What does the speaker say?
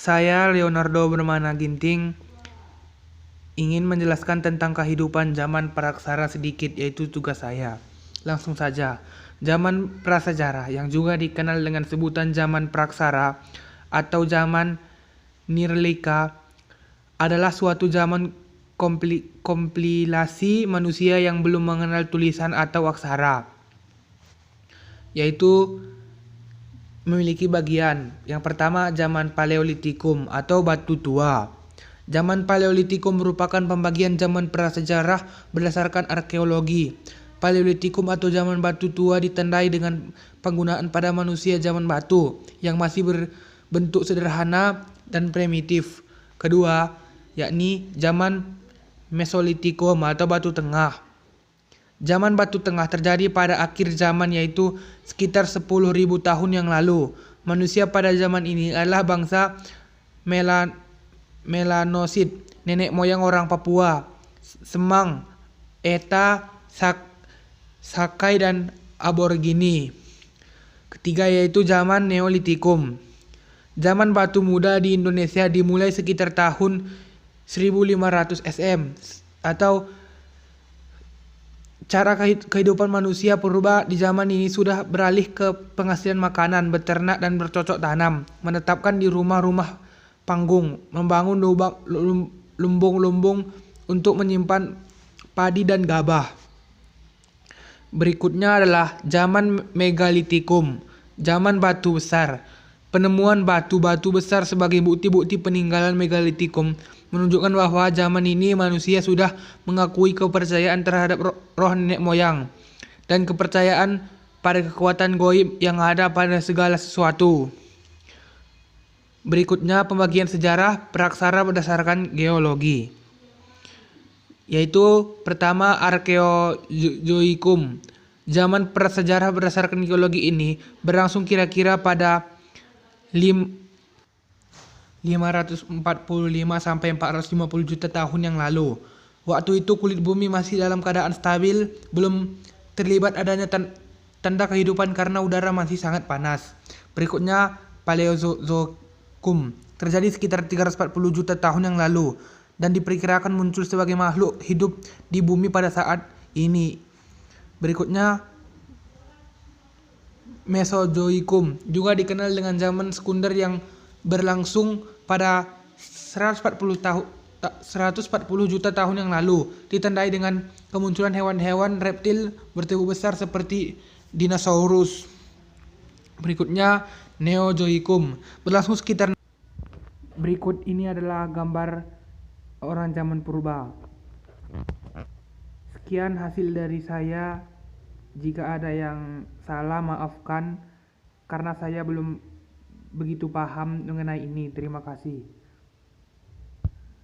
Saya Leonardo Bermana Ginting ingin menjelaskan tentang kehidupan zaman praksara sedikit, yaitu tugas saya. Langsung saja, zaman prasejarah yang juga dikenal dengan sebutan zaman praksara atau zaman nirlika adalah suatu zaman kompilasi manusia yang belum mengenal tulisan atau aksara, yaitu memiliki bagian. Yang pertama, zaman Paleolitikum atau Batu Tua. Zaman Paleolitikum merupakan pembagian zaman prasejarah berdasarkan arkeologi. Paleolitikum atau zaman Batu Tua ditandai dengan penggunaan pada manusia zaman batu yang masih berbentuk sederhana dan primitif. Kedua, yakni zaman Mesolitikum atau Batu Tengah. Zaman Batu Tengah terjadi pada akhir zaman, yaitu sekitar 10.000 tahun yang lalu. Manusia pada zaman ini adalah bangsa Melanosid, nenek moyang orang Papua, Semang, Eta, Sakai, dan Aborigini. Ketiga yaitu zaman Neolitikum. Zaman Batu Muda di Indonesia dimulai sekitar tahun 1500 SM, atau cara kehidupan manusia purba di zaman ini sudah beralih ke penghasilan makanan, beternak, dan bercocok tanam, menetapkan di rumah-rumah panggung, membangun lumbung-lumbung untuk menyimpan padi dan gabah. Berikutnya adalah zaman Megalitikum, zaman batu besar. Penemuan batu-batu besar sebagai bukti-bukti peninggalan Megalitikum menunjukkan bahwa zaman ini manusia sudah mengakui kepercayaan terhadap roh nenek moyang dan kepercayaan pada kekuatan goib yang ada pada segala sesuatu. Berikutnya pembagian sejarah praksara berdasarkan geologi, yaitu pertama Arkeozoikum. Zaman prasejarah berdasarkan geologi ini berlangsung kira-kira pada 545 sampai 450 juta tahun yang lalu. Waktu itu kulit bumi masih dalam keadaan stabil, belum terlibat adanya tanda kehidupan karena udara masih sangat panas. Berikutnya Paleozoikum terjadi sekitar 340 juta tahun yang lalu dan diperkirakan muncul sebagai makhluk hidup di bumi pada saat ini. Berikutnya Mesozoikum, juga dikenal dengan zaman sekunder yang berlangsung pada 140 juta tahun yang lalu, ditandai dengan kemunculan hewan-hewan reptil bertubuh besar seperti dinosaurus. Berikutnya Neozoikum, berlangsung sekitar. Berikut ini adalah gambar orang zaman purba. Sekian hasil dari saya. Jika ada yang salah, maafkan karena saya belum begitu paham mengenai ini. Terima kasih.